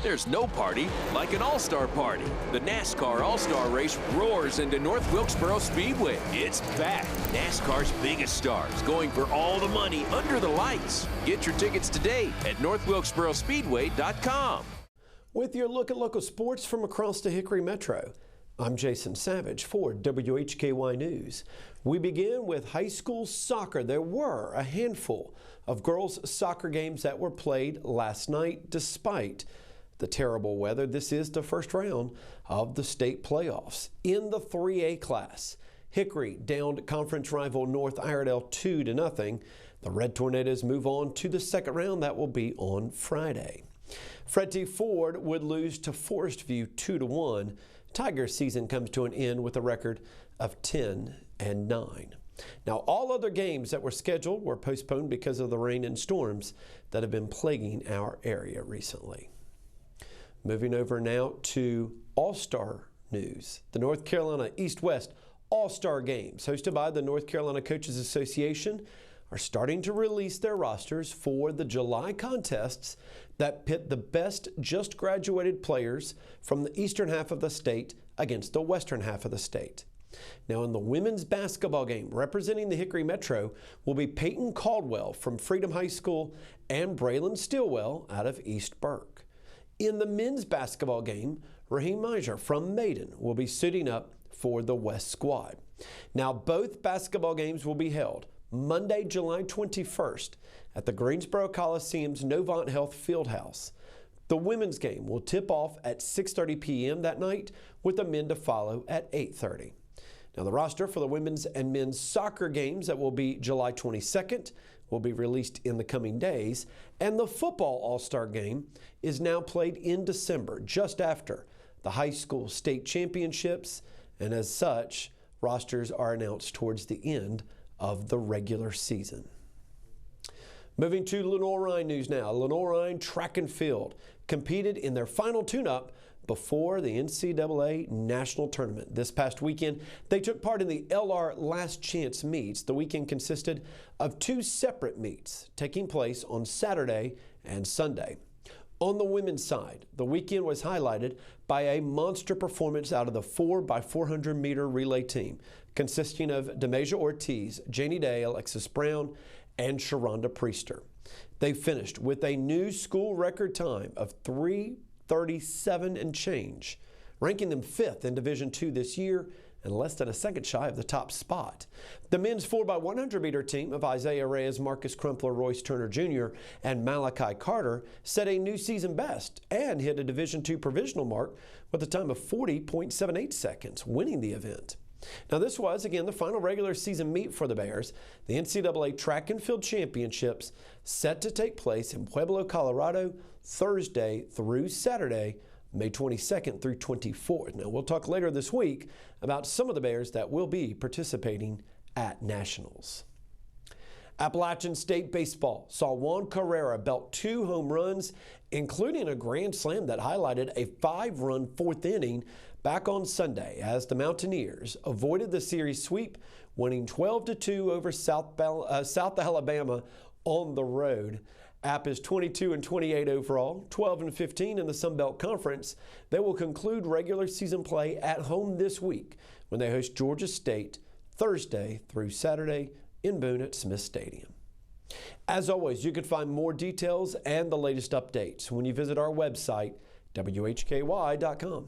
There's no party like an all-star party. The NASCAR All-Star Race roars into North Wilkesboro Speedway. It's back. NASCAR's biggest stars going for all the money under the lights. Get your tickets today at northwilkesborospeedway.com. With your look at local sports from across the Hickory Metro, I'm Jason Savage for WHKY News. We begin with high school soccer. There were a handful of girls' soccer games that were played last night despite the terrible weather. This is the first round of the state playoffs. In the 3A class, Hickory downed conference rival North Iredell 2-0. The Red Tornadoes move on to the second round. That will be on Friday. Fred T. Ford would lose to Forest View 2-1. Tigers season comes to an end with a record of 10-9. Now, all other games that were scheduled were postponed because of the rain and storms that have been plaguing our area recently. Moving over now to All-Star news. The North Carolina East-West All-Star Games, hosted by the North Carolina Coaches Association, are starting to release their rosters for the July contests that pit the best just graduated players from the eastern half of the state against the western half of the state. Now, in the women's basketball game, representing the Hickory Metro will be Peyton Caldwell from Freedom High School and Braylon Stillwell out of East Burke. In the men's basketball game, Raheem Miser from Maiden will be suiting up for the West squad. Now, both basketball games will be held Monday, July 21st at the Greensboro Coliseum's Novant Health Fieldhouse. The women's game will tip off at 6:30 p.m. that night, with the men to follow at 8:30. Now, the roster for the women's and men's soccer games that will be July 22nd will be released in the coming days, and the football all-star game is now played in December, just after the high school state championships, and as such, rosters are announced towards the end of the regular season. Moving to Lenoir-Rhyne news now. Lenoir-Rhyne track and field competed in their final tune-up before the NCAA National Tournament. This past weekend, they took part in the LR Last Chance meets. The weekend consisted of two separate meets taking place on Saturday and Sunday. On the women's side, the weekend was highlighted by a monster performance out of the 4x400 meter relay team, consisting of Demasia Ortiz, Janie Day, Alexis Brown, and Sharonda Priester. They finished with a new school record time of 3:37 and change, ranking them 5th in Division II this year and less than a second shy of the top spot. The men's 4x100 meter team of Isaiah Reyes, Marcus Crumpler, Royce Turner Jr., and Malachi Carter set a new season best and hit a Division II provisional mark with a time of 40.78 seconds, winning the event. Now, this was, again, the final regular season meet for the Bears. The NCAA Track and Field Championships set to take place in Pueblo, Colorado, Thursday through Saturday, May 22nd through 24th. Now, we'll talk later this week about some of the Bears that will be participating at Nationals. Appalachian State baseball saw Juan Carrera belt 2 home runs, including a grand slam that highlighted a 5-run 4th inning back on Sunday as the Mountaineers avoided the series sweep, winning 12-2 over South Alabama on the road. App is 22-28 overall, 12-15 in the Sun Belt Conference. They will conclude regular season play at home this week when they host Georgia State Thursday through Saturday in Boone at Smith Stadium. As always, you can find more details and the latest updates when you visit our website, WHKY.com.